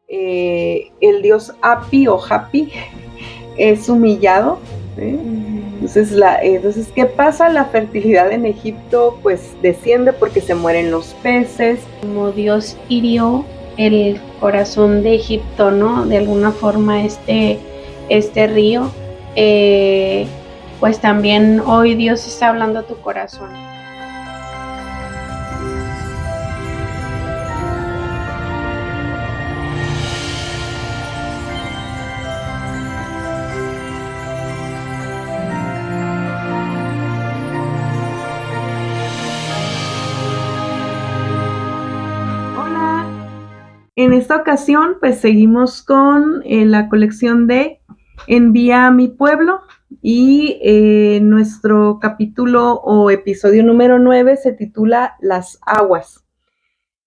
el dios Api o Hapi es humillado. Entonces, ¿qué pasa? La fertilidad en Egipto pues desciende porque se mueren los peces. Como Dios hirió el corazón de Egipto, ¿no? De alguna forma este río, pues también hoy Dios está hablando a tu corazón. En esta ocasión, pues seguimos con la colección de Envía a mi pueblo y nuestro capítulo o episodio número 9 se titula Las aguas.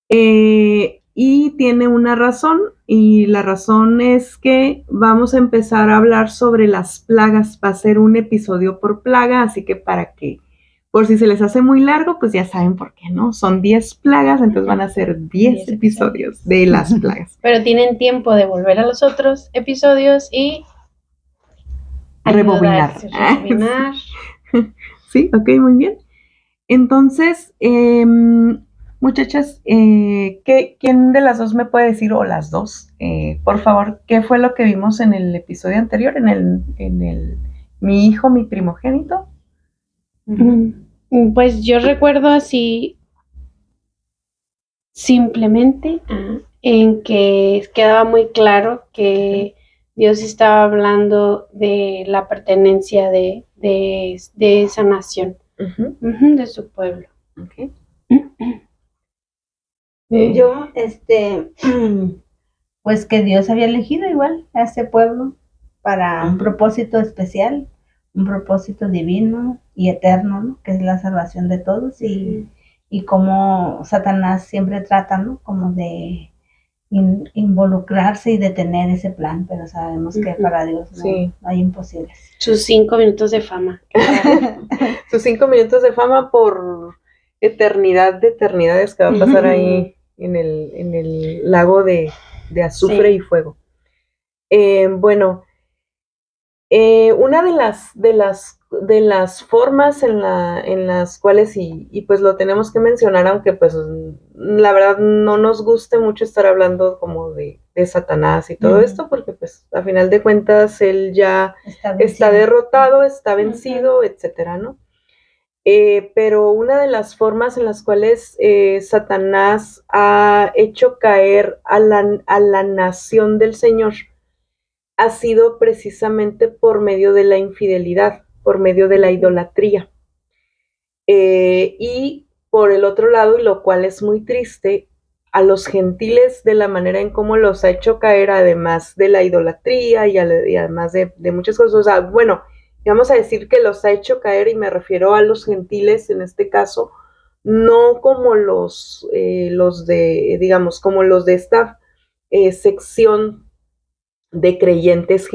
Y tiene una razón, y la razón es que vamos a empezar a hablar sobre las plagas. Va a ser un episodio por plaga, así que para que por si se les hace muy largo, pues ya saben por qué, ¿no? Son 10 plagas, entonces van a ser 10 episodios de las plagas. Pero tienen tiempo de volver a los otros episodios y rebobinar. Sí, ok, muy bien. Entonces, muchachas, ¿quién de las dos me puede decir, o las dos, por favor, qué fue lo que vimos en el episodio anterior, en el mi hijo, mi primogénito? Pues yo recuerdo así simplemente en que quedaba muy claro que Dios estaba hablando de la pertenencia de esa nación, de su pueblo. Okay. Yo, pues que Dios había elegido igual a ese pueblo para un propósito especial, un propósito divino y eterno, ¿no? Que es la salvación de todos, y como Satanás siempre trata, ¿no? Como de involucrarse y detener ese plan, pero sabemos que para Dios no hay imposibles. Sus 5 minutos de fama. Sus 5 minutos de fama por eternidad de eternidades que va a pasar ahí en el lago de azufre y fuego. Bueno, una de las formas en las cuales, y pues lo tenemos que mencionar, aunque pues la verdad no nos guste mucho estar hablando como de Satanás y todo esto, porque pues a final de cuentas él ya está derrotado, está vencido, etcétera, ¿no? Pero una de las formas en las cuales Satanás ha hecho caer a la nación del Señor ha sido precisamente por medio de la infidelidad, por medio de la idolatría. Y por el otro lado, y lo cual es muy triste, a los gentiles de la manera en cómo los ha hecho caer, además de la idolatría y además de muchas cosas. O sea, bueno, vamos a decir que los ha hecho caer, y me refiero a los gentiles en este caso, no como los de, digamos, como los de esta sección de creyentes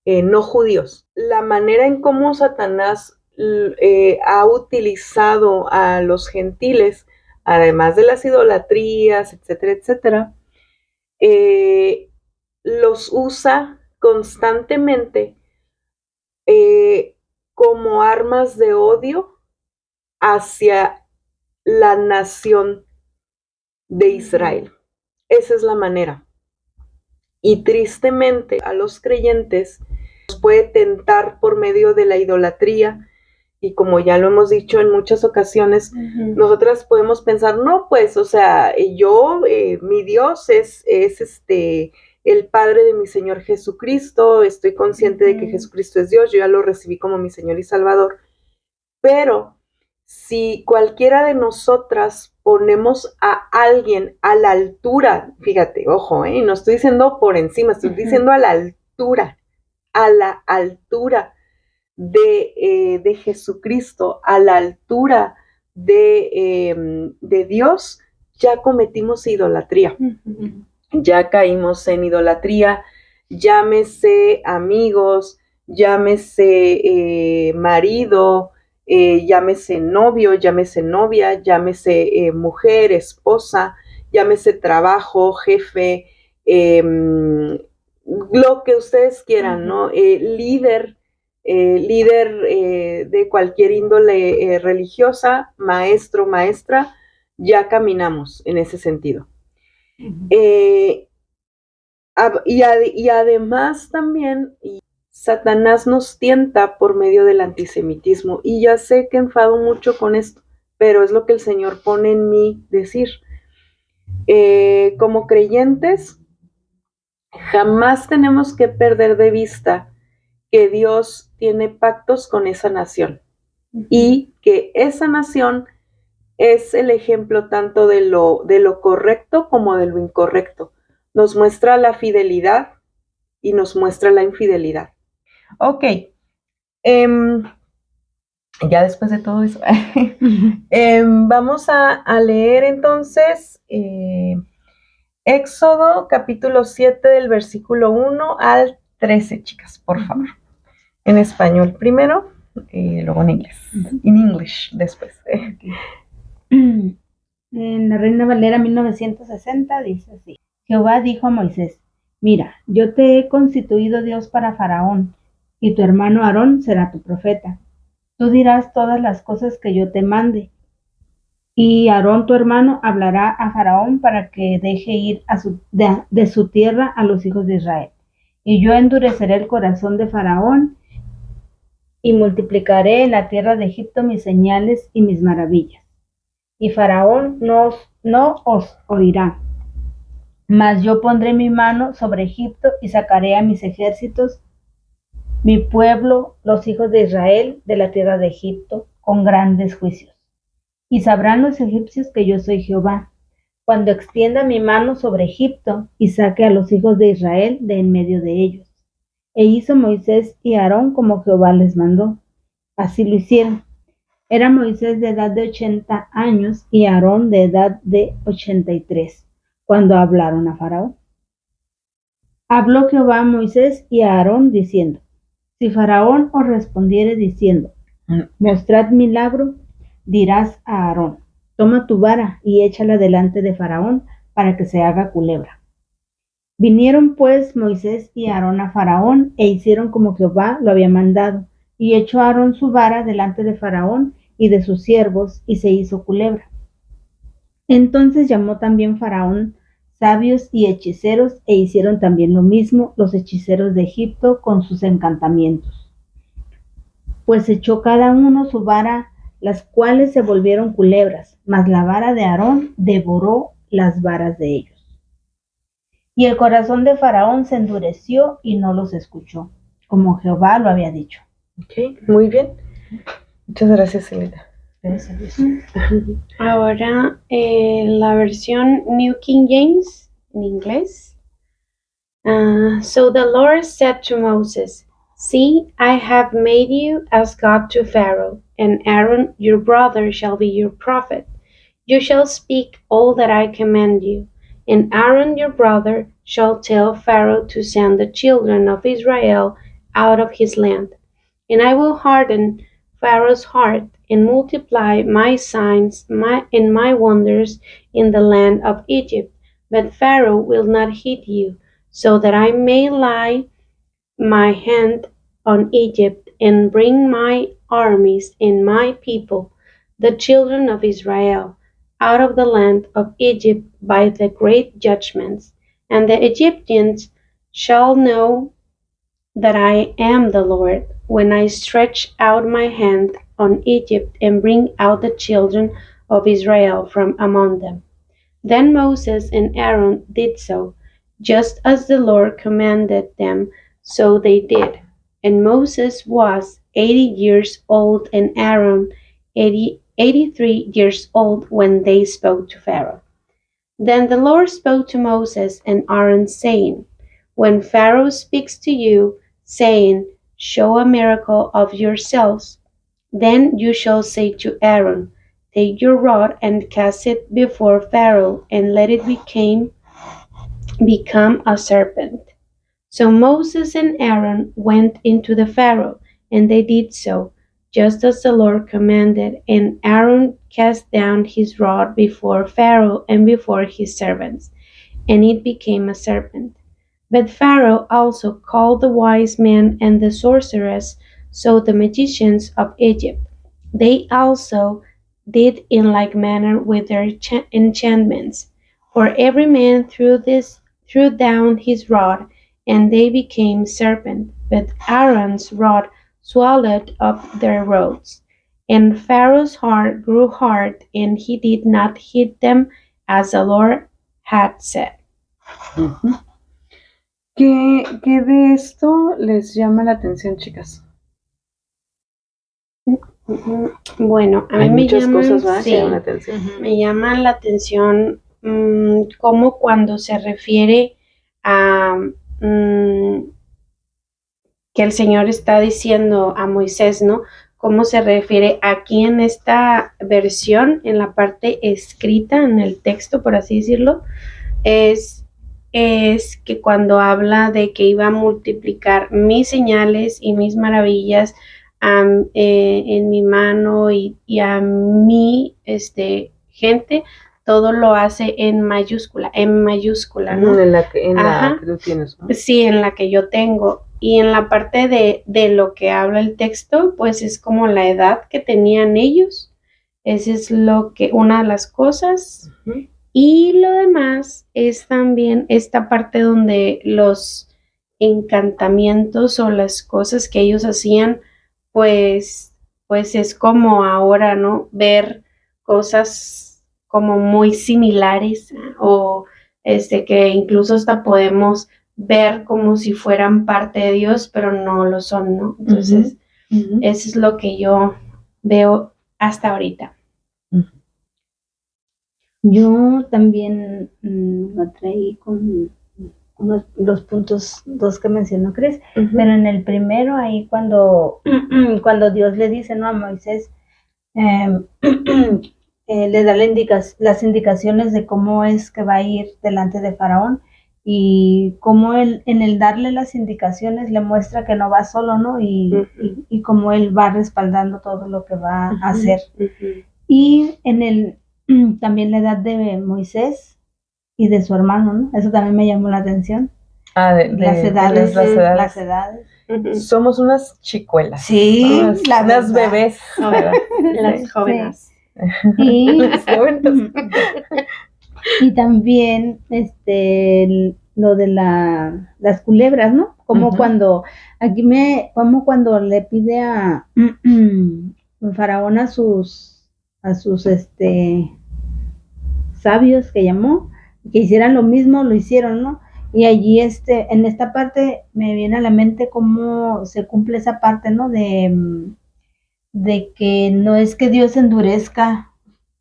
no judíos. La manera en cómo Satanás ha utilizado a los gentiles, además de las idolatrías, etcétera, etcétera, los usa constantemente como armas de odio hacia la nación de Israel. Esa es la manera. Y tristemente a los creyentes nos puede tentar por medio de la idolatría, y como ya lo hemos dicho en muchas ocasiones, nosotras podemos pensar, no, pues, o sea, mi Dios es el Padre de mi Señor Jesucristo, estoy consciente de que Jesucristo es Dios, yo ya lo recibí como mi Señor y Salvador, pero si cualquiera de nosotras ponemos a alguien a la altura, fíjate, ojo, no estoy diciendo por encima, estoy diciendo a la altura de Jesucristo, a la altura de Dios, ya cometimos idolatría, ya caímos en idolatría, llámese amigos, llámese marido, llámese novio, llámese novia, llámese mujer, esposa, llámese trabajo, jefe, lo que ustedes quieran, ¿no? Líder de cualquier índole religiosa, maestro, maestra, ya caminamos en ese sentido. Y además también Satanás nos tienta por medio del antisemitismo, y ya sé que enfado mucho con esto, pero es lo que el Señor pone en mí decir. Como creyentes, jamás tenemos que perder de vista que Dios tiene pactos con esa nación y que esa nación es el ejemplo tanto de lo correcto como de lo incorrecto. Nos muestra la fidelidad y nos muestra la infidelidad. Ok. Ya después de todo eso, vamos a leer entonces Éxodo capítulo 7 del versículo 1 al 13, chicas, por favor. En español primero y luego en inglés. En English después. En la Reina Valera 1960 dice así: Jehová dijo a Moisés: Mira, yo te he constituido Dios para Faraón, y tu hermano Aarón será tu profeta. Tú dirás todas las cosas que yo te mande, y Aarón tu hermano hablará a Faraón para que deje ir de su tierra a los hijos de Israel. Y yo endureceré el corazón de Faraón, y multiplicaré en la tierra de Egipto mis señales y mis maravillas. Y Faraón no os oirá. Mas yo pondré mi mano sobre Egipto y sacaré a mis ejércitos, mi pueblo, los hijos de Israel, de la tierra de Egipto, con grandes juicios. Y sabrán los egipcios que yo soy Jehová, cuando extienda mi mano sobre Egipto y saque a los hijos de Israel de en medio de ellos. E hizo Moisés y Aarón como Jehová les mandó. Así lo hicieron. Era Moisés de edad de 80 años y Aarón de edad de 83, cuando hablaron a Faraón. Habló Jehová a Moisés y a Aarón diciendo: Si Faraón os respondiere diciendo: Mostrad milagro, dirás a Aarón: Toma tu vara y échala delante de Faraón para que se haga culebra. Vinieron pues Moisés y Aarón a Faraón e hicieron como Jehová lo había mandado, y echó Aarón su vara delante de Faraón y de sus siervos, y se hizo culebra. Entonces llamó también Faraón sabios y hechiceros, e hicieron también lo mismo los hechiceros de Egipto con sus encantamientos. Pues echó cada uno su vara, las cuales se volvieron culebras, mas la vara de Aarón devoró las varas de ellos. Y el corazón de Faraón se endureció y no los escuchó, como Jehová lo había dicho. Ok, muy bien. Muchas gracias, Elena. Ahora la versión New King James en inglés. So the Lord said to Moses, See, I have made you as God to Pharaoh, and Aaron your brother shall be your prophet. You shall speak all that I command you, and Aaron your brother shall tell Pharaoh to send the children of Israel out of his land. And I will harden Pharaoh's heart, and multiply my signs and my wonders in the land of Egypt. But Pharaoh will not heed you, so that I may lay my hand on Egypt, and bring my armies and my people, the children of Israel, out of the land of Egypt by the great judgments. And the Egyptians shall know that I am the Lord, when I stretch out my hand on Egypt and bring out the children of Israel from among them. Then Moses and Aaron did so, just as the Lord commanded them, so they did. And Moses was 80 years old, and Aaron 83 years old when they spoke to Pharaoh. Then the Lord spoke to Moses and Aaron, saying, When Pharaoh speaks to you, saying, Show a miracle of yourselves, then you shall say to Aaron, Take your rod and cast it before Pharaoh, and let it become a serpent. So Moses and Aaron went into the Pharaoh, and they did so, just as the Lord commanded, and Aaron cast down his rod before Pharaoh and before his servants, and it became a serpent. But Pharaoh also called the wise men and the sorcerers, so the magicians of Egypt. They also did in like manner with their enchantments. For every man threw down his rod, and they became serpent. But Aaron's rod swallowed up their rods. And Pharaoh's heart grew hard, and he did not heed them, as the Lord had said. Uh-huh. ¿Qué de esto les llama la atención, chicas? Bueno, a mí me llaman cosas más que llaman la atención. Me llama la atención como cuando se refiere a que el Señor está diciendo a Moisés, ¿no? Cómo se refiere aquí en esta versión, en la parte escrita, en el texto, por así decirlo, es que cuando habla de que iba a multiplicar mis señales y mis maravillas en mi mano y a mi gente, todo lo hace en mayúscula, ¿no? En la que tú tienes, ¿no? Sí, en la que yo tengo. Y en la parte de lo que habla el texto, pues es como la edad que tenían ellos. Esa es una de las cosas. Uh-huh. Y lo demás es también esta parte donde los encantamientos o las cosas que ellos hacían, pues es como ahora, ¿no? Ver cosas como muy similares o que incluso hasta podemos ver como si fueran parte de Dios, pero no lo son, ¿no? Entonces, uh-huh. Eso es lo que yo veo hasta ahorita. Yo también lo traí con los puntos dos que mencionó Cris, uh-huh. Pero en el primero, ahí cuando Dios le dice, ¿no?, a Moisés, le da las indicaciones de cómo es que va a ir delante de Faraón, y cómo él, en el darle las indicaciones, le muestra que no va solo, ¿no? Y cómo él va respaldando todo lo que va a hacer. Uh-huh. Y también la edad de Moisés y de su hermano, ¿no? Eso también me llamó la atención. Las edades. Uh-huh. Somos unas chicuelas. Sí, unas bebés. Las jóvenes. Sí. Las jóvenes. Y también lo de las culebras, ¿no? Como uh-huh. Cuando le pide a Faraón a sus sabios que llamó, que hicieran lo mismo, lo hicieron, ¿no? Y allí en esta parte me viene a la mente cómo se cumple esa parte, ¿no? De que no es que Dios endurezca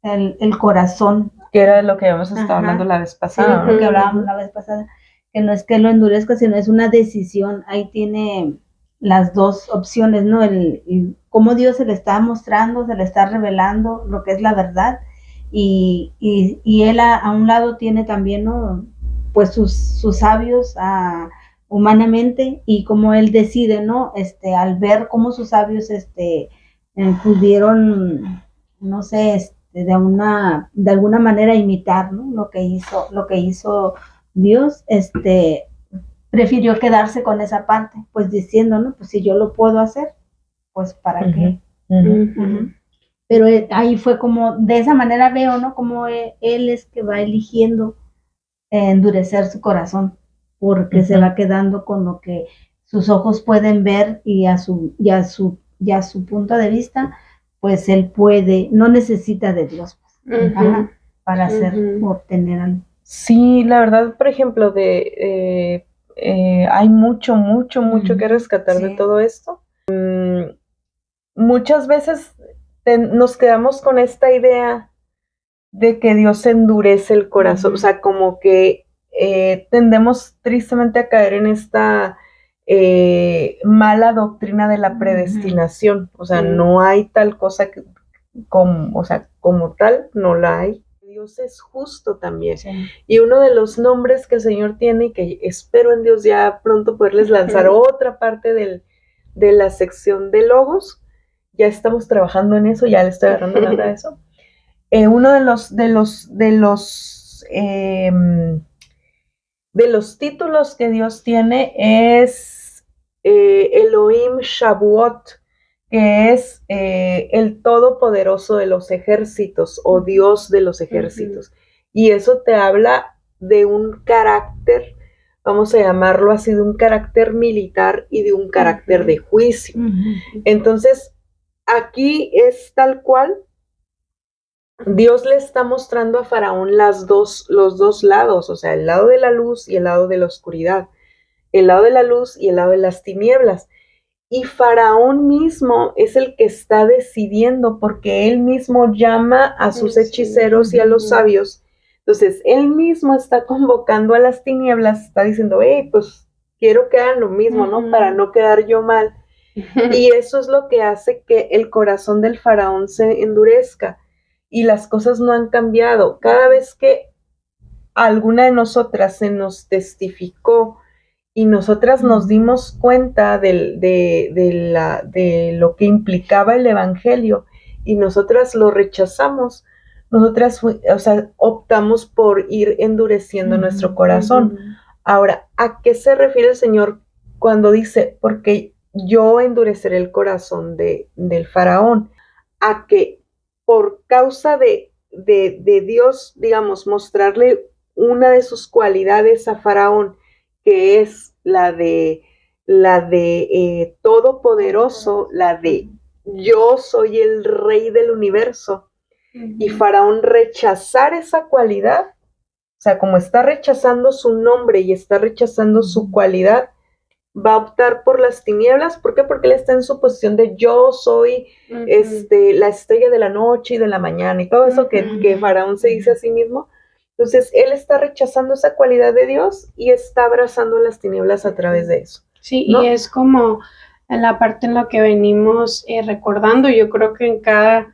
el corazón, que era lo que habíamos estado hablando la vez pasada. Sí, lo que hablábamos la vez pasada, que no es que lo endurezca, sino es una decisión. Ahí tiene las dos opciones, ¿no? Cómo Dios se le está mostrando, se le está revelando lo que es la verdad, y él a un lado tiene también, ¿no?, pues sus sabios humanamente, y cómo él decide, ¿no?, al ver cómo sus sabios pudieron, no sé, de alguna manera imitar, ¿no?, lo que hizo Dios, prefirió quedarse con esa parte, pues diciendo, ¿no?, pues si yo lo puedo hacer, pues ¿para qué? Uh-huh. Uh-huh. Pero ahí fue como, de esa manera veo, ¿no?, como él es que va eligiendo endurecer su corazón, porque uh-huh. Se va quedando con lo que sus ojos pueden ver, y a su punto de vista, pues él no necesita de Dios, pues, uh-huh. Para obtener algo. Sí, la verdad, por ejemplo, hay mucho uh-huh. que rescatar, sí, de todo esto. Muchas veces nos quedamos con esta idea de que Dios endurece el corazón, uh-huh. O sea, como que tendemos tristemente a caer en esta mala doctrina de la predestinación, o sea, uh-huh. No hay tal cosa como tal, no la hay. Dios es justo también, sí. Y uno de los nombres que el Señor tiene, y que espero en Dios ya pronto poderles lanzar uh-huh. Otra parte de la sección de logos, ya estamos trabajando en eso, ya le estoy agarrando nada de eso, uno de los títulos que Dios tiene es Elohim Shavuot, que es el Todopoderoso de los ejércitos o Dios de los ejércitos. Y eso te habla de un carácter, vamos a llamarlo así, de un carácter militar y de un carácter de juicio. Entonces, aquí es tal cual, Dios le está mostrando a Faraón los dos lados, o sea, el lado de la luz y el lado de la oscuridad, el lado de la luz y el lado de las tinieblas. Y Faraón mismo es el que está decidiendo, porque él mismo llama a sus hechiceros y a los sabios. Entonces, él mismo está convocando a las tinieblas, está diciendo, hey, pues quiero que hagan lo mismo, ¿no? Para no quedar yo mal. Y eso es lo que hace que el corazón del Faraón se endurezca. Y las cosas no han cambiado. Cada vez que alguna de nosotras se nos testificó y nosotras nos dimos cuenta de lo que implicaba el evangelio y nosotras lo rechazamos, nosotras, o sea, optamos por ir endureciendo nuestro corazón. Ahora, ¿a qué se refiere el Señor cuando dice, porque yo endureceré el corazón del Faraón? A que por causa de Dios, digamos, mostrarle una de sus cualidades a Faraón, que es la de todopoderoso, la de yo soy el rey del universo, y Faraón rechazar esa cualidad, o sea, como está rechazando su nombre y está rechazando su cualidad, va a optar por las tinieblas. ¿Por qué? Porque él está en su posición de yo soy la estrella de la noche y de la mañana y todo eso que Faraón se dice a sí mismo. Entonces, él está rechazando esa cualidad de Dios y está abrazando las tinieblas a través de eso. Sí, ¿no? Y es como en la parte en la que venimos recordando, yo creo que en cada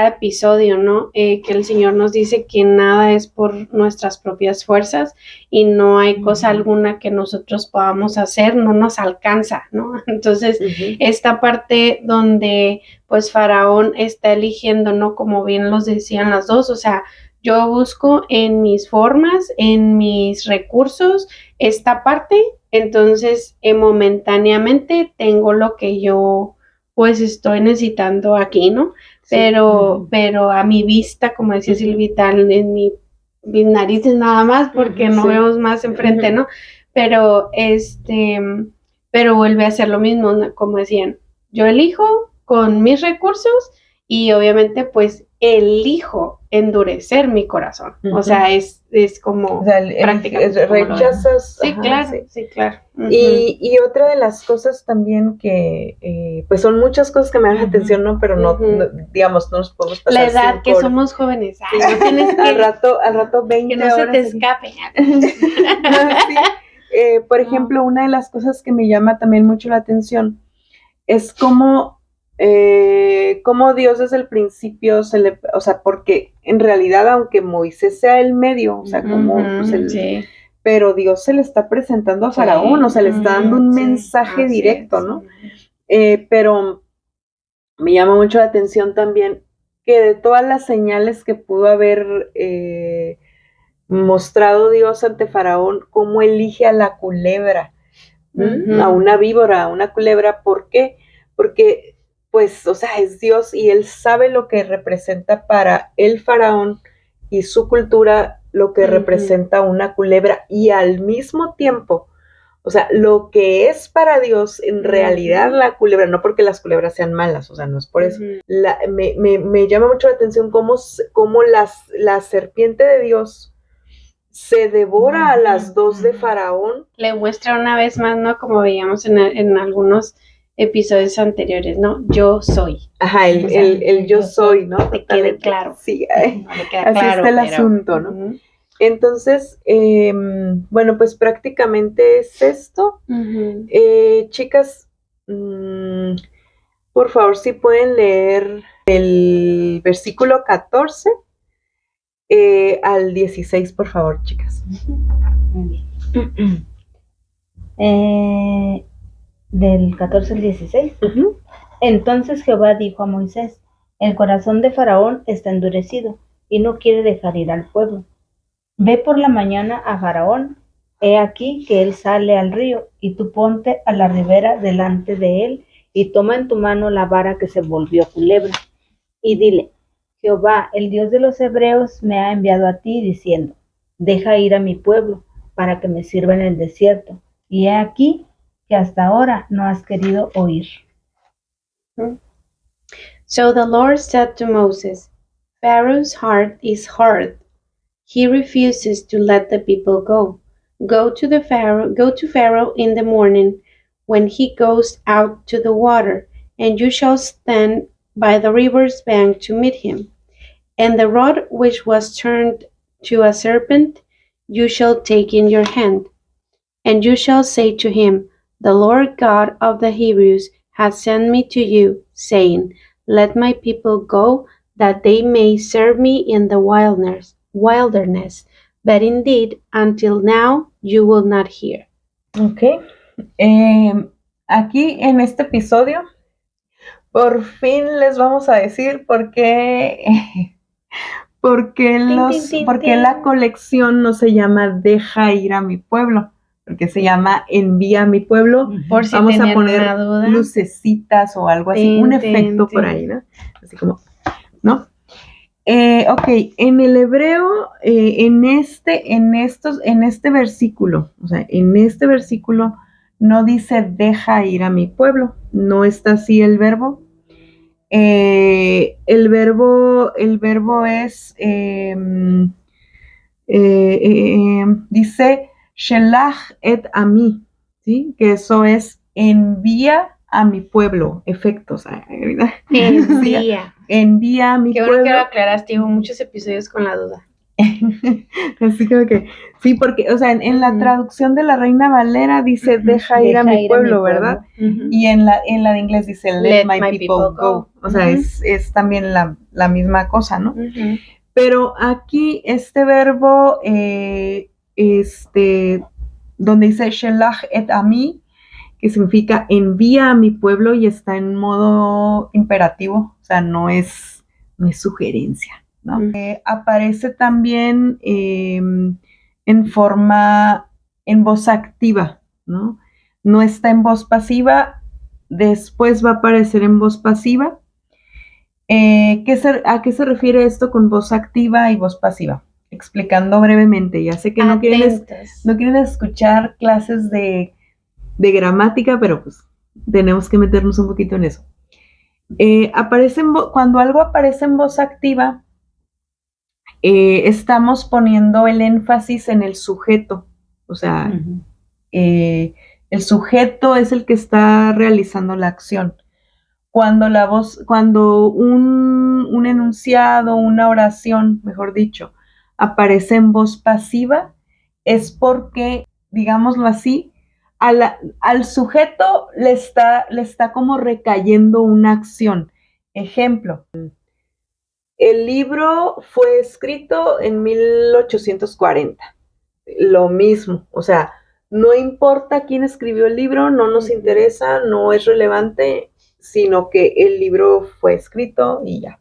episodio, ¿no? Que el Señor nos dice que nada es por nuestras propias fuerzas y no hay cosa alguna que nosotros podamos hacer, no nos alcanza, ¿no? Entonces, esta parte donde pues Faraón está eligiendo, ¿no? Como bien los decían las dos, o sea, yo busco en mis formas, en mis recursos, esta parte, entonces momentáneamente tengo lo que yo pues estoy necesitando aquí, ¿no? Pero a mi vista, como decía Silvita, en mis narices nada más, porque no vemos más enfrente, ¿no? Pero pero vuelve a ser lo mismo, ¿no? Como decían, yo elijo con mis recursos y obviamente pues elijo endurecer mi corazón. O sea, es como o sea, prácticamente rechazas. Sí, claro, sí, claro. Y otra de las cosas también que, pues son muchas cosas que me dan la atención, ¿no? Pero no, digamos, no nos podemos pasar. La edad que somos jóvenes. Sí, no tienes que, al rato 20 que no se te escape. Sí. Por ejemplo, una de las cosas que me llama también mucho la atención es cómo Dios desde el principio o sea, porque en realidad, aunque Moisés sea el medio, o sea, como pues pero Dios se le está presentando a Faraón, o sea, le está dando un mensaje directo, ¿no? Pero me llama mucho la atención también que de todas las señales que pudo haber mostrado Dios ante Faraón, cómo elige a la culebra, a una víbora, a una culebra. ¿Por qué? Porque, pues, o sea, es Dios y Él sabe lo que representa para el Faraón y su cultura, lo que representa una culebra, y al mismo tiempo, o sea, lo que es para Dios en realidad la culebra, no porque las culebras sean malas, o sea, no es por eso. Me llama mucho la atención cómo la serpiente de Dios se devora a las dos de Faraón. Le muestra una vez más, ¿no? Como veíamos en algunos episodios anteriores, ¿no? Yo soy. Ajá, el yo soy, ¿no? Te quede claro. Sí, no le queda así claro, está el asunto, ¿no? Entonces, bueno, pues prácticamente es esto. Chicas, por favor, si pueden leer el versículo 14 al 16, por favor, chicas. Muy bien. Del 14 al 16. Entonces Jehová dijo a Moisés: el corazón de Faraón está endurecido, y no quiere dejar ir al pueblo. Ve por la mañana a Faraón, he aquí que él sale al río, y tú ponte a la ribera delante de él, y toma en tu mano la vara que se volvió culebra, y dile: Jehová, el Dios de los hebreos, me ha enviado a ti, diciendo: deja ir a mi pueblo, para que me sirva en el desierto. Y he aquí que hasta ahora no has querido oír. So the Lord said to Moses, Pharaoh's heart is hard. He refuses to let the people go. Go to Pharaoh in the morning when he goes out to the water, and you shall stand by the river's bank to meet him. And the rod which was turned to a serpent you shall take in your hand. And you shall say to him, The Lord God of the Hebrews has sent me to you, saying, Let my people go, that they may serve me in the wilderness. But indeed, until now, you will not hear. Ok. Aquí en este episodio, por fin les vamos a decir por qué la colección no se llama Deja ir a mi pueblo, porque se llama Envía a mi pueblo. Por si Vamos a tenían poner una duda. lucecitas o algo así, un efecto por ahí, ¿no? Así como, ¿no? Ok, en el hebreo, en este versículo, o sea, en este versículo no dice deja ir a mi pueblo, no está así el verbo. El verbo es, dice shelach et ami, ¿sí? Que eso es envía a mi pueblo, efectos. Envía a mi Qué pueblo. bueno que lo aclaraste, hubo muchos episodios con la duda. Así como que, sí, porque, o sea, en la traducción de la Reina Valera dice deja ir a mi pueblo, ¿verdad? Y en la de inglés dice let my people go. O sea, es también la misma cosa, ¿no? Pero aquí este verbo, donde dice shelach et ami, que significa envía a mi pueblo, y está en modo imperativo, o sea, no es sugerencia, ¿no? Aparece también en voz activa, ¿no? No está en voz pasiva, después va a aparecer en voz pasiva. ¿A qué se refiere esto con voz activa y voz pasiva? Explicando brevemente, ya sé que no quieren escuchar clases de gramática, pero pues tenemos que meternos un poquito en eso. Cuando algo aparece en voz activa, estamos poniendo el énfasis en el sujeto, o sea, el sujeto es el que está realizando la acción. Cuando un enunciado, una oración, mejor dicho, aparece en voz pasiva, es porque, digámoslo así, al sujeto le está como recayendo una acción. Ejemplo, el libro fue escrito en 1840. Lo mismo, o sea, no importa quién escribió el libro, no nos interesa, no es relevante, sino que el libro fue escrito y ya,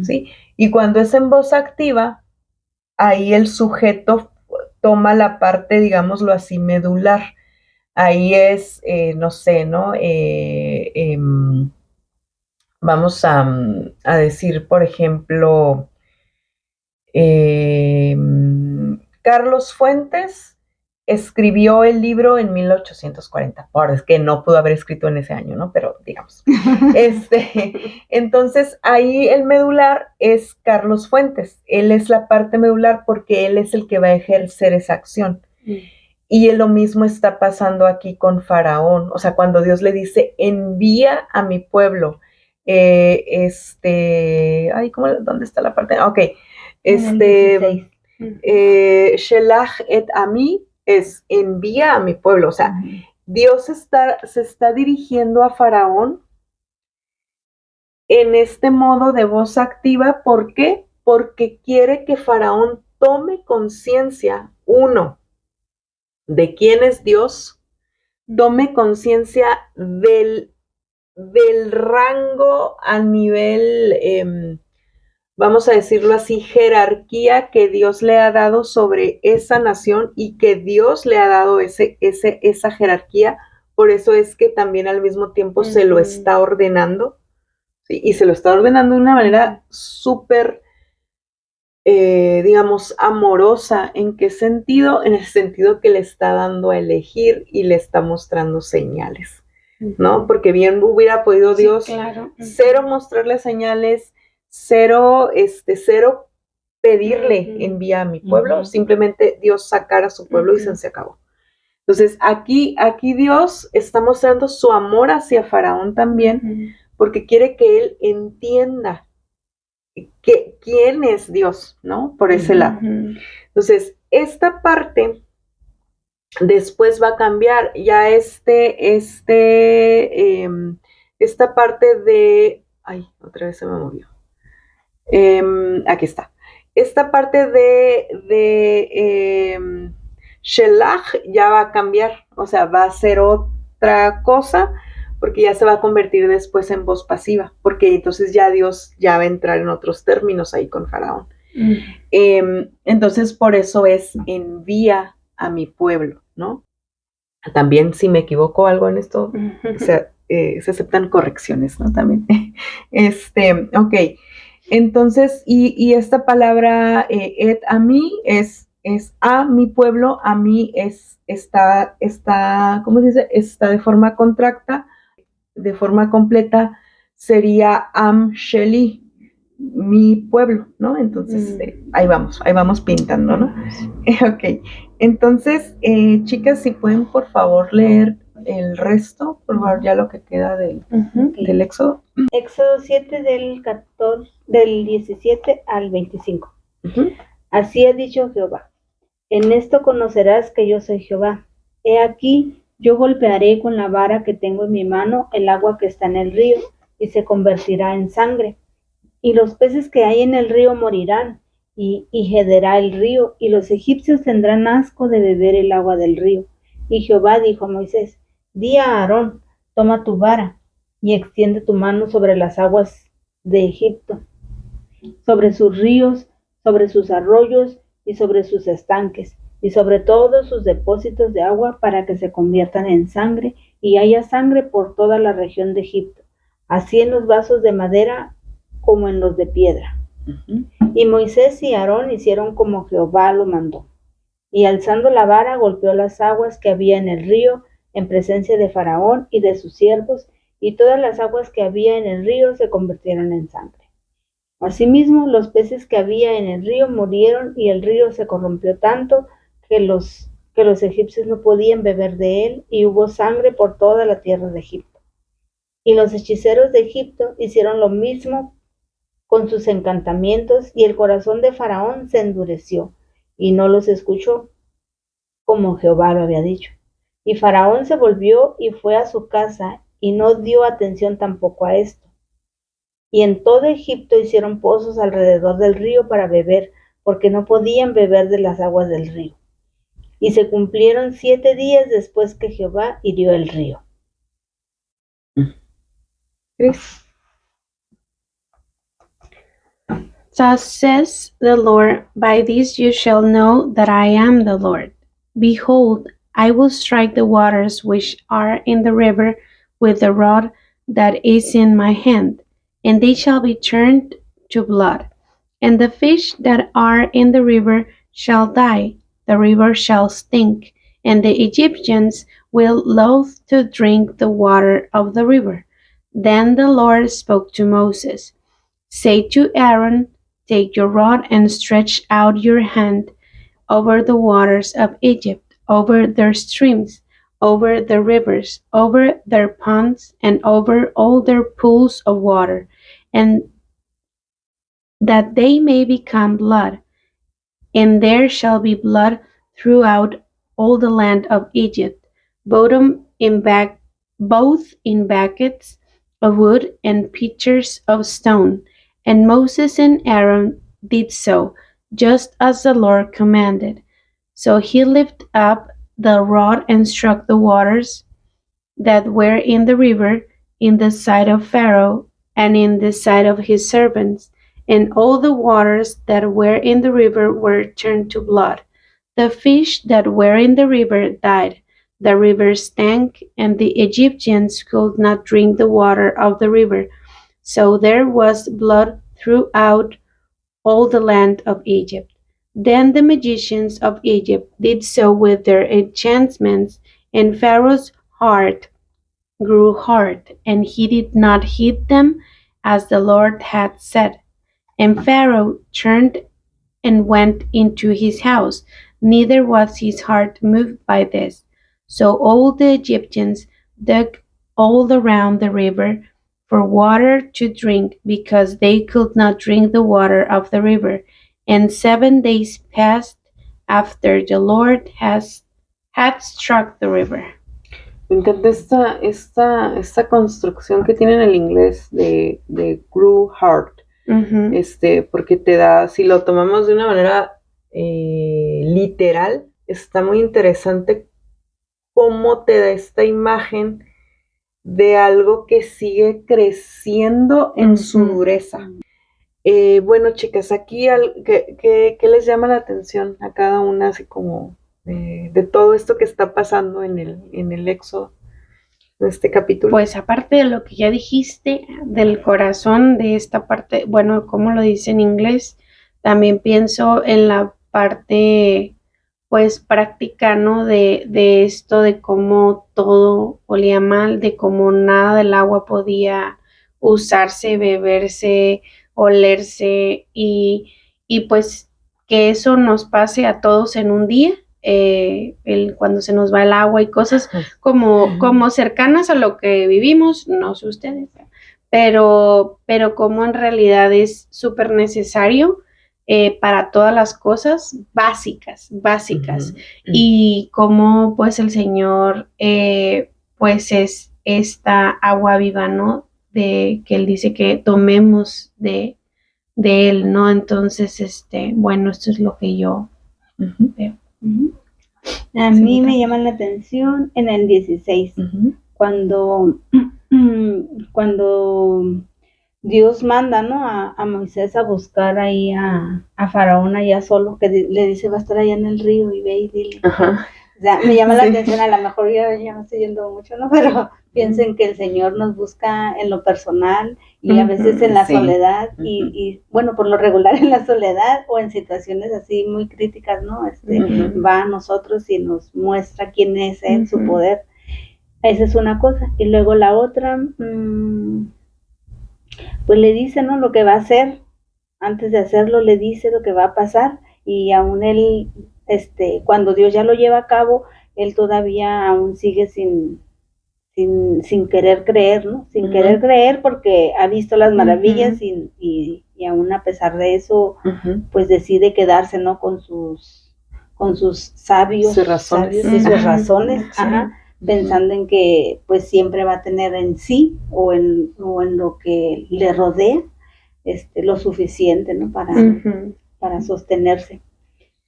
¿sí? Y cuando es en voz activa, ahí el sujeto toma la parte, digámoslo así, medular. Ahí es, no sé, ¿no? Vamos a decir, por ejemplo, Carlos Fuentes escribió el libro en 1840. Es que no pudo haber escrito en ese año, ¿no? Pero digamos. Entonces, ahí el medular es Carlos Fuentes. Él es la parte medular porque él es el que va a ejercer esa acción. Y lo mismo está pasando aquí con Faraón. O sea, cuando Dios le dice, envía a mi pueblo. ¿Dónde está la parte? Ok. Shelach et ami es envía a mi pueblo. O sea, Dios se está dirigiendo a Faraón en este modo de voz activa. ¿Por qué? Porque quiere que Faraón tome conciencia, uno, de quién es Dios, tome conciencia del rango a nivel vamos a decirlo así, jerarquía que Dios le ha dado sobre esa nación y que Dios le ha dado esa jerarquía. Por eso es que también al mismo tiempo se lo está ordenando, ¿sí? Y se lo está ordenando de una manera súper, digamos, amorosa. ¿En qué sentido? En el sentido que le está dando a elegir y le está mostrando señales, ¿no? Porque bien hubiera podido Dios, claro, cero mostrarle señales, cero pedirle envía a mi pueblo, simplemente Dios sacar a su pueblo y se acabó. Entonces aquí Dios está mostrando su amor hacia Faraón también, porque quiere que él entienda quién es Dios, ¿no? Por ese lado. Entonces, esta parte después va a cambiar. Ya esta parte de... Ay, otra vez se me movió. Aquí está. Esta parte de Shelach ya va a cambiar. O sea, va a ser otra cosa, porque ya se va a convertir después en voz pasiva, porque entonces ya Dios ya va a entrar en otros términos ahí con Faraón. Entonces, por eso es envía a mi pueblo, ¿no? También, si me equivoco algo en esto, o sea, se aceptan correcciones, ¿no? También. Ok. Entonces, y esta palabra et a mí es a mi pueblo, a mí está, ¿cómo se dice? Está de forma contracta, de forma completa sería am sheli, mi pueblo, ¿no? Entonces, ahí vamos pintando, ¿no? Ok, entonces, chicas, si pueden por favor leer el resto, por favor, ya lo que queda del Éxodo. Éxodo 7 del 17 al 25. Así ha dicho Jehová: en esto conocerás que yo soy Jehová. He aquí, yo golpearé con la vara que tengo en mi mano el agua que está en el río, y se convertirá en sangre. Y los peces que hay en el río morirán, y hederá el río, y los egipcios tendrán asco de beber el agua del río. Y Jehová dijo a Moisés: di a Aarón, toma tu vara, y extiende tu mano sobre las aguas de Egipto, sobre sus ríos, sobre sus arroyos, y sobre sus estanques, y sobre todos sus depósitos de agua, para que se conviertan en sangre, y haya sangre por toda la región de Egipto, así en los vasos de madera como en los de piedra. Y Moisés y Aarón hicieron como Jehová lo mandó. Y alzando la vara, golpeó las aguas que había en el río, en presencia de Faraón y de sus siervos, y todas las aguas que había en el río se convirtieron en sangre. Asimismo, los peces que había en el río murieron, y el río se corrompió tanto que los egipcios no podían beber de él, y hubo sangre por toda la tierra de Egipto. Y los hechiceros de Egipto hicieron lo mismo con sus encantamientos, y el corazón de Faraón se endureció, y no los escuchó, como Jehová lo había dicho. Y Faraón se volvió y fue a su casa, y no dio atención tampoco a esto. Y en todo Egipto hicieron pozos alrededor del río para beber, porque no podían beber de las aguas del río. Y se cumplieron 7 días después que Jehová hirió el río. Thus says the Lord, by this you shall know that I am the Lord. Behold, I will strike the waters which are in the river with the rod that is in my hand, and they shall be turned to blood. And the fish that are in the river shall die, the river shall stink, and the Egyptians will loathe to drink the water of the river. Then the Lord spoke to Moses, say to Aaron, take your rod and stretch out your hand over the waters of Egypt, over their streams, over their rivers, over their ponds, and over all their pools of water, and that they may become blood. And there shall be blood throughout all the land of Egypt, both in buckets of wood and pitchers of stone. And Moses and Aaron did so, just as the Lord commanded. So he lifted up the rod and struck the waters that were in the river, in the sight of Pharaoh, and in the sight of his servants, and all the waters that were in the river were turned to blood. The fish that were in the river died. The river stank, and the Egyptians could not drink the water of the river. So there was blood throughout all the land of Egypt. Then the magicians of Egypt did so with their enchantments, and Pharaoh's heart grew hard, and he did not heed them as the Lord had said. And Pharaoh turned and went into his house, neither was his heart moved by this. So all the Egyptians dug all around the river for water to drink, because they could not drink the water of the river. And 7 days passed after the Lord had struck the river. Me encanta esta construcción que tiene en el inglés de grew heart, porque te da, si lo tomamos de una manera literal, está muy interesante cómo te da esta imagen de algo que sigue creciendo en su dureza. Bueno, chicas, aquí, ¿qué les llama la atención a cada una, así como de todo esto que está pasando en el Éxodo, en este capítulo? Pues aparte de lo que ya dijiste, del corazón de esta parte, bueno, como lo dice en inglés, también pienso en la parte, pues, práctica, ¿no? De esto, de cómo todo olía mal, de cómo nada del agua podía usarse, beberse, olerse, y pues que eso nos pase a todos en un día, cuando se nos va el agua y cosas como cercanas a lo que vivimos, no sé ustedes, pero como en realidad es súper necesario para todas las cosas básicas, y como pues el Señor pues es esta agua viva, ¿no? De que Él dice que tomemos de Él, ¿no? Entonces, bueno, esto es lo que yo veo. A mí me llama la atención en el 16, cuando Dios manda, ¿no? a Moisés a buscar ahí a Faraón allá solo, que le dice, va a estar allá en el río y ve y dile. O sea, me llama la atención, a lo mejor ya no estoy yendo mucho, ¿no? Pero piensen que el Señor nos busca en lo personal y a veces en la soledad y bueno, por lo regular en la soledad o en situaciones así muy críticas, ¿no? Va a nosotros y nos muestra quién es Él, su poder. Esa es una cosa. Y luego la otra, pues le dice, ¿no? Lo que va a hacer. Antes de hacerlo le dice lo que va a pasar, y aún él, cuando Dios ya lo lleva a cabo, él todavía aún sigue sin querer creer, ¿no? Sin querer creer, porque ha visto las maravillas y aún a pesar de eso, pues decide quedarse, ¿no? Con sus sabios, sus razones y sus razones, pensando en que pues siempre va a tener en sí o en lo que le rodea lo suficiente, ¿no? Para sostenerse.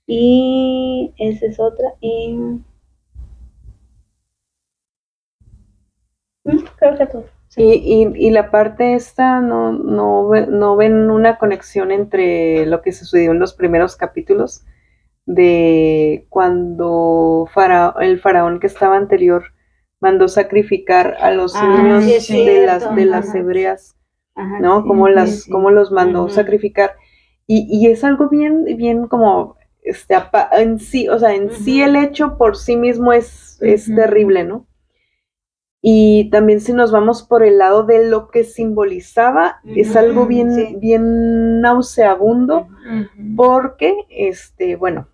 Y esa es otra. Creo que todo. Sí. Y la parte esta, no ven una conexión entre lo que sucedió en los primeros capítulos, de cuando el faraón que estaba anterior mandó sacrificar a los niños de las hebreas, ¿no? Como los mandó sacrificar, y es algo bien como en sí, o sea, en sí el hecho por sí mismo es terrible, ¿no? Y también si nos vamos por el lado de lo que simbolizaba, es algo bien nauseabundo, porque bueno,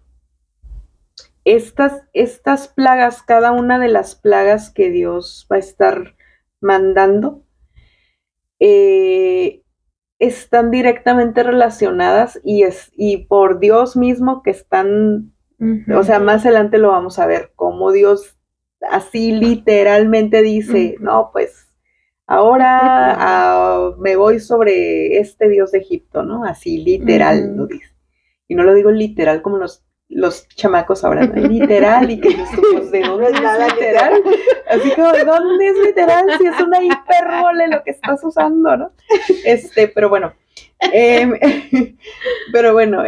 estas plagas, cada una de las plagas que Dios va a estar mandando, están directamente relacionadas y por Dios mismo que están, o sea, más adelante lo vamos a ver, cómo Dios así literalmente dice, no, pues ahora me voy sobre este Dios de Egipto, ¿no? Así literal lo dice. Y no lo digo literal como los chamacos ahora, ¿no? Literal, y que pues, ¿de dónde es literal? Así como, ¿de dónde es literal? Si es una hipérbole lo que estás usando, ¿no? Pero bueno, Em, pero bueno,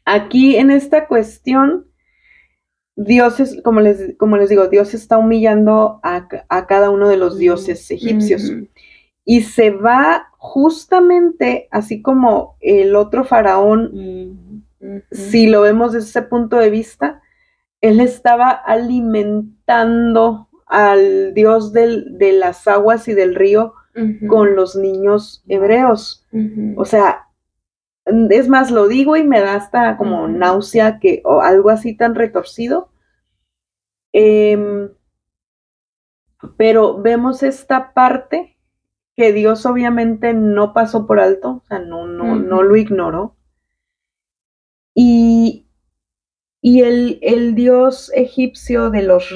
aquí en esta cuestión, Dios es, como les digo, Dios está humillando a cada uno de los dioses egipcios. Y se va justamente, así como el otro faraón, si lo vemos desde ese punto de vista, él estaba alimentando al dios de las aguas y del río con los niños hebreos. O sea, es más, lo digo y me da hasta como náusea o algo así tan retorcido. Pero vemos esta parte que Dios obviamente no pasó por alto, o sea, no lo ignoró. Y el dios egipcio de los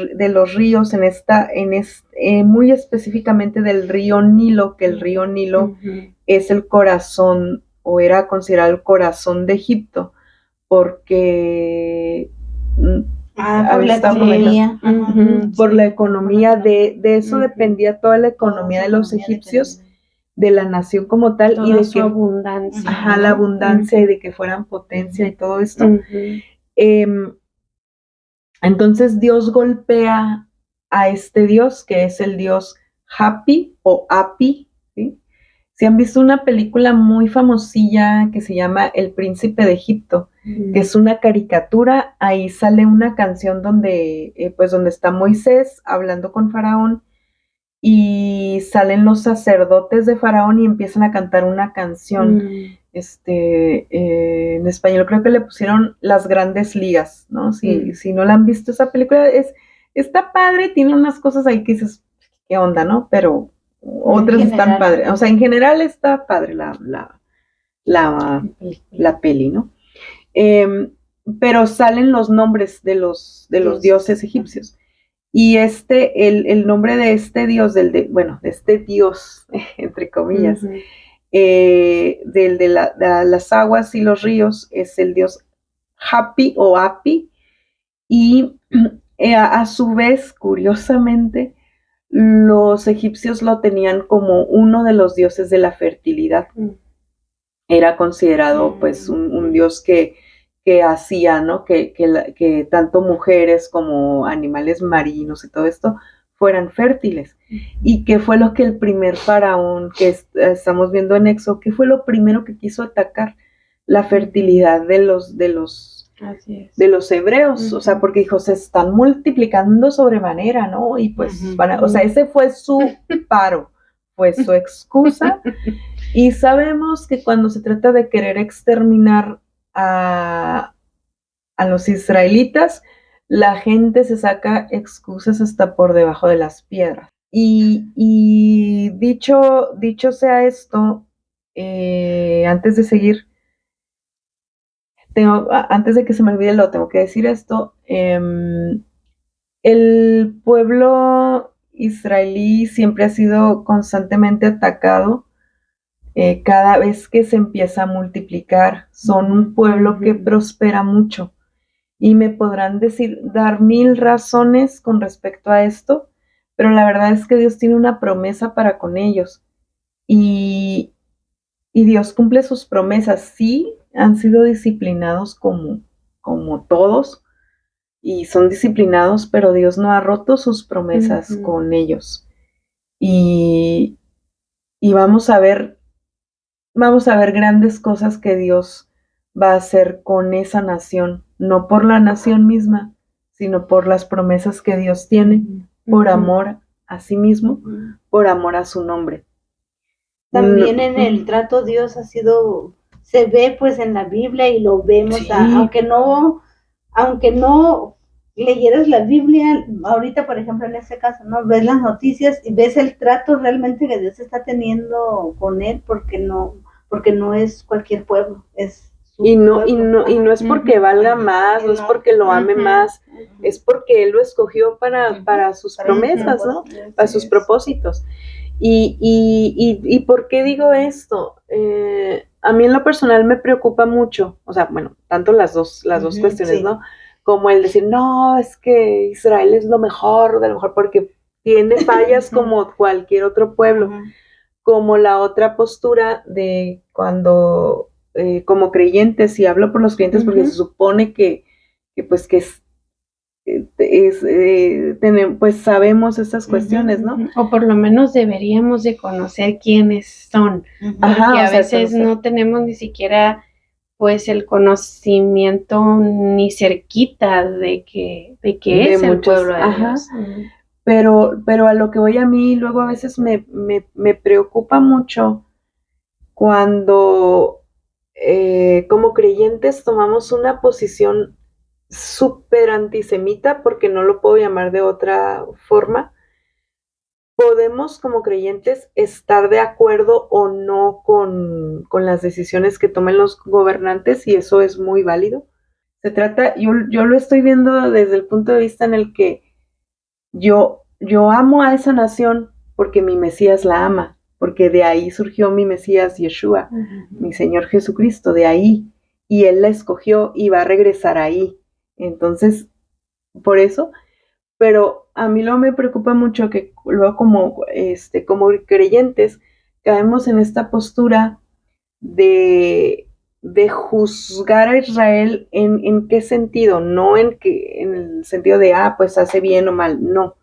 ríos, muy específicamente del río Nilo, que el río Nilo es el corazón, o era considerado el corazón de Egipto, porque por la economía. Por la economía, de eso dependía toda la economía de los egipcios, de la nación como tal, toda y de su abundancia. Ajá, la abundancia y de que fueran potencia y todo esto. Entonces Dios golpea a este dios, que es el dios Hapi o Api, ¿sí? Si han visto una película muy famosilla que se llama El Príncipe de Egipto, que es una caricatura, ahí sale una canción donde está Moisés hablando con Faraón, y salen los sacerdotes de Faraón y empiezan a cantar una canción. En español creo que le pusieron Las Grandes Ligas, ¿no? Si no la han visto, esa película está padre, tiene unas cosas ahí que dices, ¿qué onda, no? Pero otras están padres. O sea, en general está padre la peli, ¿no? Pero salen los nombres de los dioses egipcios. Y el nombre de este dios, de este dios, entre comillas, de las aguas y los ríos, es el dios Hapi o Api. Y a su vez, curiosamente, los egipcios lo tenían como uno de los dioses de la fertilidad. Era considerado pues un dios que hacía, ¿no? Que tanto mujeres como animales marinos y todo esto fueran fértiles. ¿Y qué fue lo que el primer faraón que estamos viendo en Éxodo, qué fue lo primero que quiso atacar? La fertilidad de los hebreos, o sea, porque dijo, se están multiplicando sobremanera, ¿no? Y pues, o sea, ese fue su paro, fue su excusa. Y sabemos que cuando se trata de querer exterminar a los israelitas, la gente se saca excusas hasta por debajo de las piedras. Y dicho sea esto, antes de seguir, antes de que se me olvide, lo tengo que decir esto. El pueblo israelí siempre ha sido constantemente atacado. Cada vez que se empieza a multiplicar, son un pueblo que prospera mucho. Y me podrán dar 1000 razones con respecto a esto, pero la verdad es que Dios tiene una promesa para con ellos. Y Dios cumple sus promesas. Sí, han sido disciplinados como todos, y son disciplinados, pero Dios no ha roto sus promesas con ellos. Y vamos a ver grandes cosas que Dios va a hacer con esa nación, no por la nación misma, sino por las promesas que Dios tiene, por amor a sí mismo, por amor a su nombre. También en el trato Dios se ve pues en la Biblia y lo vemos, sí. Aunque no leyeras la Biblia, ahorita por ejemplo en este caso, ¿no? Ves las noticias y ves el trato realmente que Dios está teniendo con él, porque no es cualquier pueblo, es y no es porque valga más, no es porque lo ame más, es porque él lo escogió para sus promesas, ¿no? Para sus propósitos. Y ¿por qué digo esto? A mí en lo personal me preocupa mucho, o sea, bueno, tanto las dos cuestiones, sí. ¿No? Como el decir, no, es que Israel es lo mejor de lo mejor, porque tiene fallas como cualquier otro pueblo. como la otra postura de cuando, como creyentes, y hablo por los creyentes porque se supone que pues que pues sabemos estas cuestiones, ¿no? O por lo menos deberíamos de conocer quiénes son, porque a veces no tenemos ni siquiera pues el conocimiento ni cerquita de que es el pueblo de Dios. Pero a lo que voy a mí, luego a veces me preocupa mucho cuando como creyentes tomamos una posición súper antisemita, porque no lo puedo llamar de otra forma. Podemos como creyentes estar de acuerdo o no con las decisiones que tomen los gobernantes, y eso es muy válido. Se trata, yo lo estoy viendo desde el punto de vista en el que yo amo a esa nación porque mi Mesías la ama, porque de ahí surgió mi Mesías Yeshua, mi Señor Jesucristo, de ahí, y Él la escogió y va a regresar ahí. Entonces, por eso, pero a mí lo me preocupa mucho que luego como creyentes caemos en esta postura de juzgar a Israel en qué sentido, no en el sentido de, pues hace bien o mal, no,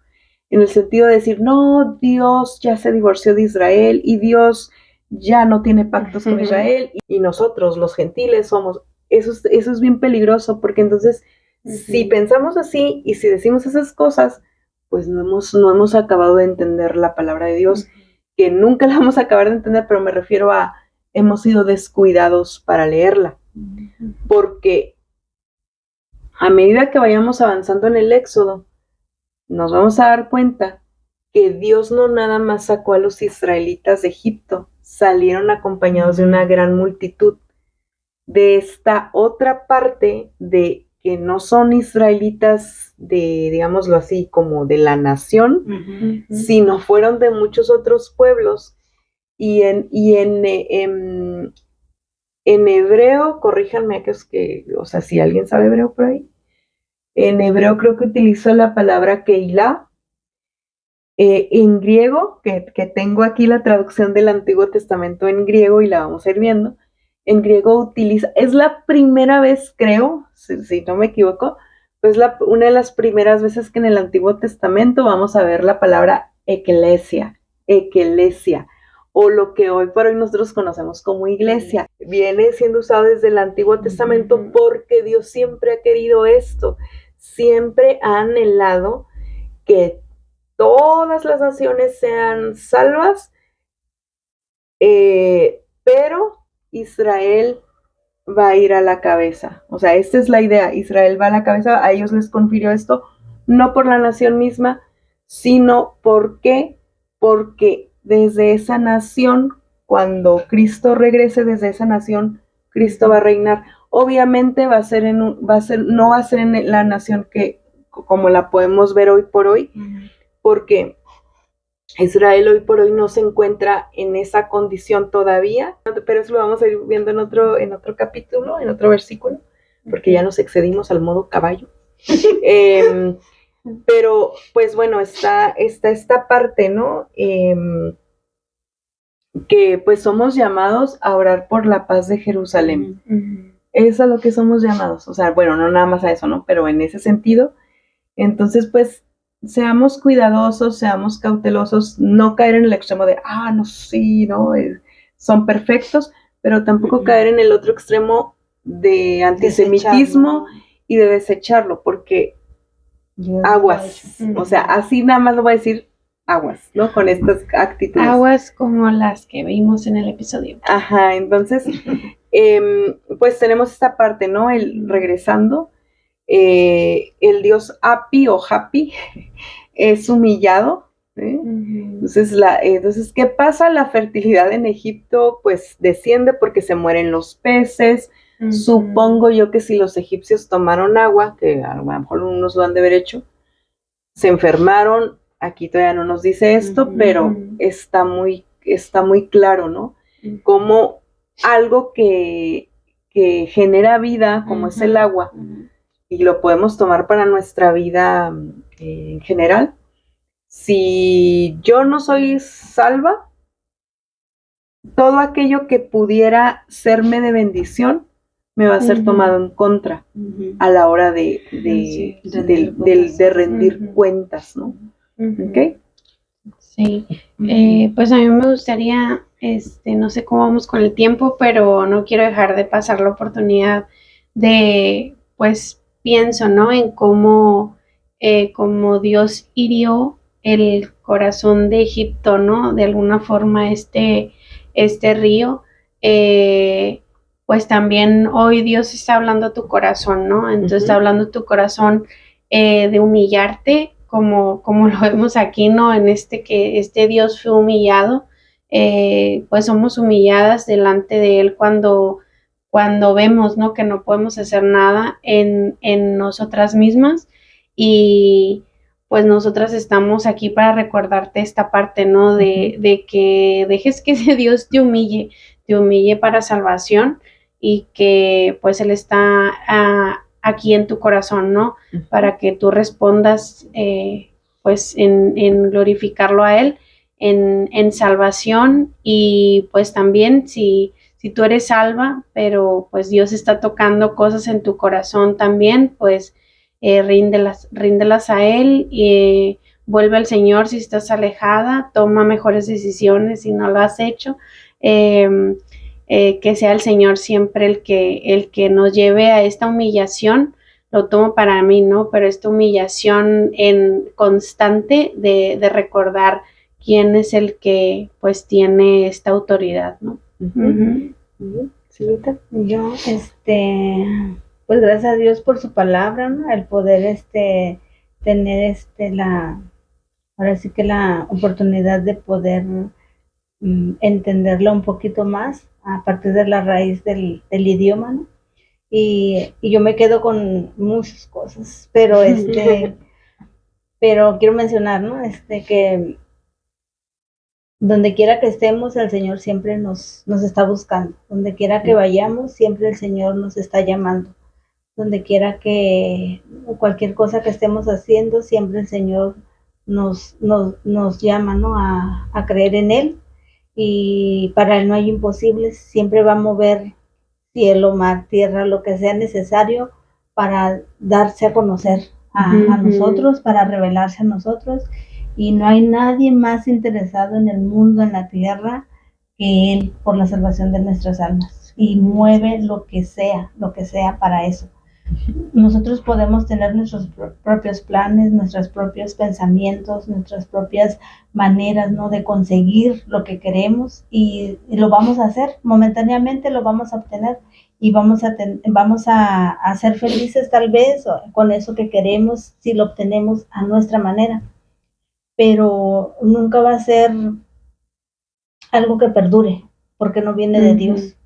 en el sentido de decir, no, Dios ya se divorció de Israel y Dios ya no tiene pactos con Israel, y nosotros los gentiles somos, eso es bien peligroso, porque entonces si pensamos así y si decimos esas cosas, pues no hemos acabado de entender la palabra de Dios, que nunca la vamos a acabar de entender, pero me refiero a hemos sido descuidados para leerla, porque a medida que vayamos avanzando en el Éxodo, nos vamos a dar cuenta que Dios no nada más sacó a los israelitas de Egipto, salieron acompañados de una gran multitud de esta otra parte de que no son israelitas de, digámoslo así, como de la nación, sino fueron de muchos otros pueblos. Y en hebreo, corríjanme, o sea, si alguien sabe hebreo por ahí, en hebreo creo que utilizo la palabra Keilah. En griego, que tengo aquí la traducción del Antiguo Testamento en griego y la vamos a ir viendo, en griego es la primera vez, creo, si no me equivoco, pues una de las primeras veces que en el Antiguo Testamento vamos a ver la palabra eclesia, o lo que hoy por hoy nosotros conocemos como iglesia. Viene siendo usado desde el Antiguo Testamento porque Dios siempre ha querido esto, siempre ha anhelado que todas las naciones sean salvas, pero Israel va a ir a la cabeza. O sea, esta es la idea. Israel va a la cabeza, a ellos les confirió esto, no por la nación misma, sino porque desde esa nación, cuando Cristo regrese desde esa nación, Cristo va a reinar. Obviamente no va a ser en la nación que como la podemos ver hoy por hoy, porque Israel hoy por hoy no se encuentra en esa condición todavía, pero eso lo vamos a ir viendo en otro capítulo, en otro versículo, porque ya nos excedimos al modo caballo. Pero, pues bueno, está esta parte, ¿no? Que pues somos llamados a orar por la paz de Jerusalén. Es a lo que somos llamados. O sea, bueno, no nada más a eso, ¿no? Pero en ese sentido, entonces, pues, seamos cuidadosos, seamos cautelosos, no caer en el extremo de, no, sí, no, son perfectos, pero tampoco caer en el otro extremo de antisemitismo y de desecharlo, porque aguas, o sea, así nada más lo voy a decir, aguas, ¿no? Con estas actitudes. Aguas como las que vimos en el episodio. Ajá, entonces, pues tenemos esta parte, ¿no? Regresando, el dios Api o Hapi es humillado, ¿eh? Entonces, ¿qué pasa? La fertilidad en Egipto pues desciende porque se mueren los peces. Supongo yo que si los egipcios tomaron agua, que a lo mejor unos lo han de haber hecho, se enfermaron. Aquí todavía no nos dice esto, pero está muy claro, ¿no? Como algo que genera vida, como es el agua, y lo podemos tomar para nuestra vida en general. Si yo no soy salva, todo aquello que pudiera serme de bendición me va a ser tomado en contra a la hora de rendir cuentas, ¿no? ¿Ok? Sí, pues a mí me gustaría, no sé cómo vamos con el tiempo, pero no quiero dejar de pasar la oportunidad de, pues pienso, ¿no? En cómo Dios hirió el corazón de Egipto, ¿no? De alguna forma este río, pues también hoy Dios está hablando a tu corazón, ¿no? Entonces está hablando a tu corazón de humillarte, como lo vemos aquí, ¿no? En que este Dios fue humillado, pues somos humilladas delante de Él cuando vemos, ¿no? Que no podemos hacer nada en nosotras mismas, y pues nosotras estamos aquí para recordarte esta parte, ¿no? De que dejes que ese Dios te humille para salvación, y que pues Él está aquí en tu corazón, ¿no? Para que tú respondas pues en glorificarlo a Él, en salvación, y pues también si tú eres salva, pero pues Dios está tocando cosas en tu corazón también, pues ríndelas a Él, y vuelve al Señor si estás alejada, toma mejores decisiones si no lo has hecho. Que sea el Señor siempre el que nos lleve a esta humillación. Lo tomo para mí, ¿no? Pero esta humillación en constante de recordar quién es el que pues tiene esta autoridad, ¿no? Sí, yo, pues gracias a Dios por su palabra, ¿no? El poder, tener, ahora sí que la oportunidad de poder entenderlo un poquito más a partir de la raíz del idioma, ¿no? Y yo me quedo con muchas cosas, pero pero quiero mencionar, ¿no? Que donde quiera que estemos, el Señor siempre nos está buscando. Donde quiera que vayamos, siempre el Señor nos está llamando. Donde quiera que, cualquier cosa que estemos haciendo, siempre el Señor nos llama, ¿no? A creer en Él. Y para Él no hay imposibles, siempre va a mover cielo, mar, tierra, lo que sea necesario para darse a conocer a nosotros, para revelarse a nosotros, y no hay nadie más interesado en el mundo, en la tierra, que Él por la salvación de nuestras almas, y mueve lo que sea para eso. Nosotros podemos tener nuestros propios planes, nuestros propios pensamientos, nuestras propias maneras, ¿no? De conseguir lo que queremos, y lo vamos a hacer, momentáneamente lo vamos a obtener, y vamos a ser felices tal vez con eso que queremos, si lo obtenemos a nuestra manera, pero nunca va a ser algo que perdure, porque no viene de Dios.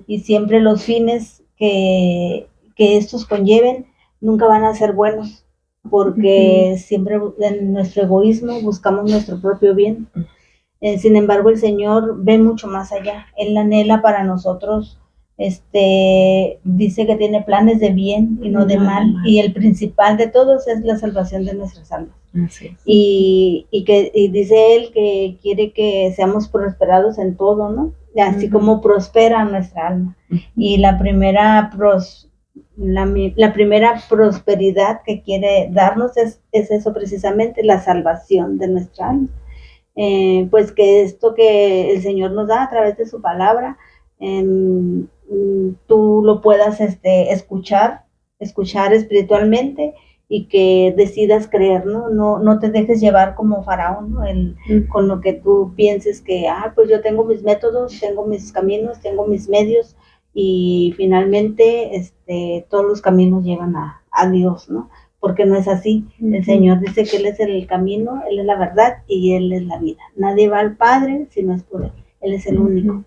Y siempre los fines que estos conlleven nunca van a ser buenos, porque siempre en nuestro egoísmo buscamos nuestro propio bien. Sin embargo, el Señor ve mucho más allá. Él anhela para nosotros, dice que tiene planes de bien y no de mal, y el principal de todos es la salvación de nuestras almas. Y dice Él que quiere que seamos prosperados en todo, ¿no? Así como prospera nuestra alma. Y la primera prosperidad que quiere darnos es eso precisamente, la salvación de nuestra alma. Pues que esto que el Señor nos da a través de su palabra, tú lo puedas escuchar espiritualmente, y que decidas creer, ¿no? No te dejes llevar como Faraón, ¿no? Con lo que tú pienses que, pues yo tengo mis métodos, tengo mis caminos, tengo mis medios, y finalmente todos los caminos llevan a Dios, ¿no? Porque no es así. El Señor dice que Él es el camino, Él es la verdad y Él es la vida. Nadie va al Padre si no es por Él. Él es el único.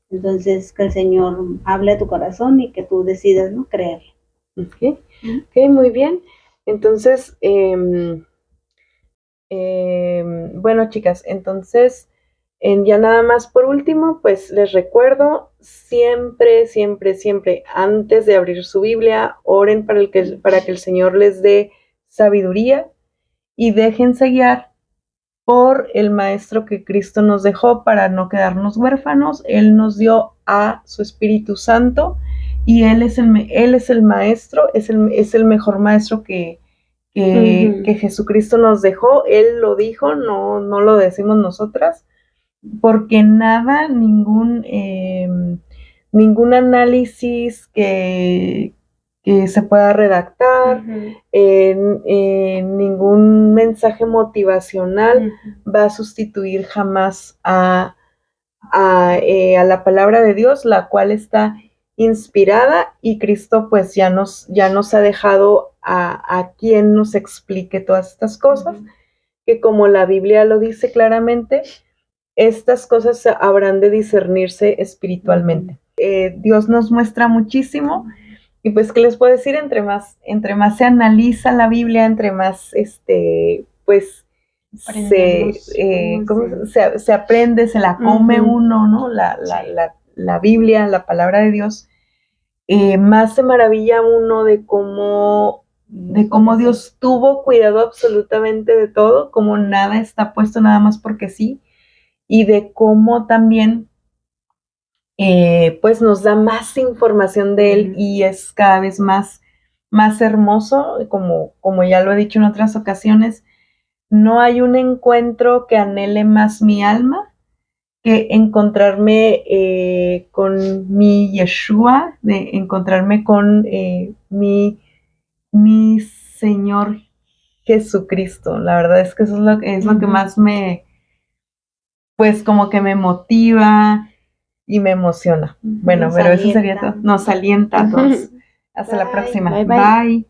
Entonces, que el Señor hable a tu corazón y que tú decidas, ¿no? Creerle. Ok, muy bien. Entonces, bueno, chicas, entonces, ya nada más por último, pues les recuerdo, siempre, antes de abrir su Biblia, oren para que el Señor les dé sabiduría, y déjense guiar por el Maestro que Cristo nos dejó para no quedarnos huérfanos. Él nos dio a su Espíritu Santo y Él es el Maestro, es el mejor Maestro que Jesucristo nos dejó. Él lo dijo, no lo decimos nosotras, porque nada, ningún análisis que se pueda redactar, ningún mensaje motivacional va a sustituir jamás a la palabra de Dios, la cual está inspirada, y Cristo pues ya nos ha dejado a quien nos explique todas estas cosas, que como la Biblia lo dice claramente, estas cosas habrán de discernirse espiritualmente. Dios nos muestra muchísimo, y pues, ¿qué les puedo decir? Entre más se analiza la Biblia, entre más, pues, se aprende, se la come uno, ¿no? La Biblia, la palabra de Dios, más se maravilla uno de cómo Dios tuvo cuidado absolutamente de todo, como nada está puesto nada más porque sí, y de cómo también pues nos da más información de Él, y es cada vez más hermoso, como ya lo he dicho en otras ocasiones. No hay un encuentro que anhele más mi alma que encontrarme con mi Yeshua, de encontrarme con mi Señor Jesucristo. La verdad es que eso es lo que más pues como que me motiva y me emociona. Bueno, pero eso sería todo. Nos alienta a todos. Hasta la próxima. Bye. Bye.